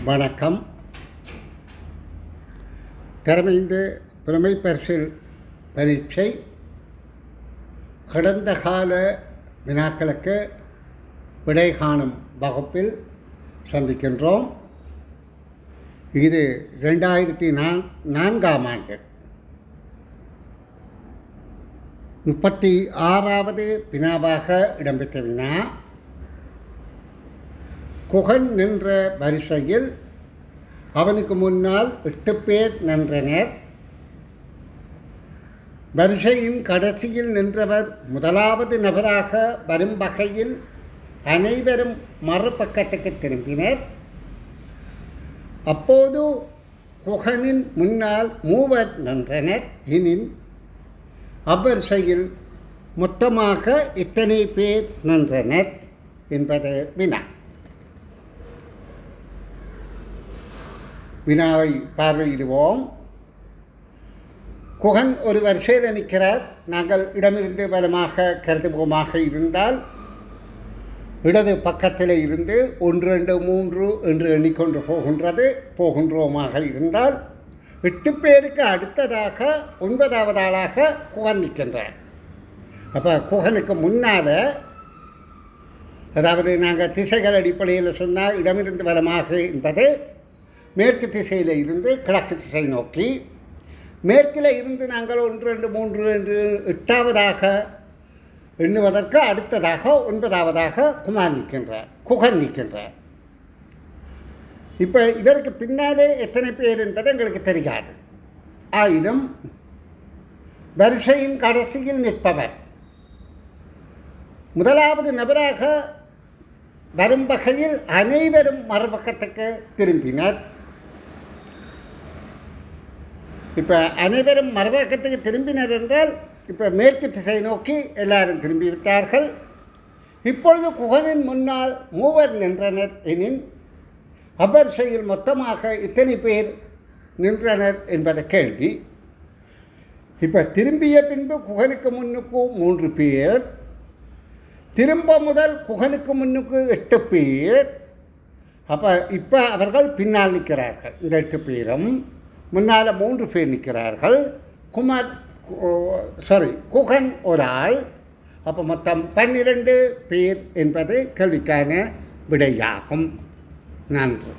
வணக்கம். திறமைந்து புலமை பரிசில் பரீட்சை கடந்த கால வினாக்களுக்கு விடை காணும் வகுப்பில் சந்திக்கின்றோம். இது 2004ஆம் ஆண்டு 36வது வினாவாக இடம்பெற்ற வினா. குகன் நின்ற வரிசையில் அவனுக்கு முன்னால் 8 பேர் நின்றனர். வரிசையின் கடைசியில் நின்றவர் முதலாவது நபராக வரும் வகையில் அனைவரும் மறுபக்கத்துக்கு திரும்பினர். அப்போது குகனின் முன்னால் 3 நின்றனர். எனின் அவ்வரிசையில் மொத்தமாக எத்தனை பேர் நின்றனர் என்பது வினா. வினாவை பார்வையிடுவோம். குகன் ஒரு வரிசையில் நிற்கிறார். நாங்கள் இடமிருந்து வலமாக கருதுவோமாக இருந்தால் இடது பக்கத்தில் இருந்து 1 2 3 என்று எண்ணிக்கொண்டு போகின்றோமாக இருந்தால் 8 பேருக்கு அடுத்ததாக 9வது ஆளாக குகன் நிற்கின்றார். அப்போ குகனுக்கு முன்னால், அதாவது நாங்கள் திசைகள் அடிப்படையில் சொன்னால் இடமிருந்து வலமாக என்பது மேற்கு திசையில் இருந்து கிழக்கு திசை நோக்கி, மேற்கில் இருந்து நாங்கள் 1 2 3 என்று 8வதாக எண்ணுவதற்கு அடுத்ததாக 9வதாக குகன் நிற்கின்றார். இப்போ இதற்கு பின்னாலே எத்தனை பேர் என்பது எங்களுக்கு தெரியாது. ஆயினும் வரிசையின் கடைசியில் நிற்பவர் முதலாவது நபராக வரும் வகையில் அனைவரும் மறுபக்கத்துக்கு திரும்பினர். இப்போ அனைவரும் மறுபக்கத்துக்கு திரும்பினர் என்றால் இப்போ மேற்கு திசை நோக்கி எல்லாரும் திரும்பிவிட்டார்கள். இப்பொழுது குகனின் முன்னால் 3 நின்றனர். எனின் அவ்வரிசையில் மொத்தமாக இத்தனை பேர் நின்றனர் என்பது கேள்வி. இப்போ திரும்பிய பின்பு குகனுக்கு முன்னுக்கு 3 பேர், திரும்ப முதல் குகனுக்கு முன்னுக்கு 8 பேர். அப்போ இப்போ அவர்கள் பின்னால் நிற்கிறார்கள். இந்த 8 பேரும் முன்னால் 3 பேர் நிற்கிறார்கள். குகன் ஒரு ஆள். அப்போ மொத்தம் 12 பேர் என்பது கேள்விக்கான விடையாகும். நன்றி.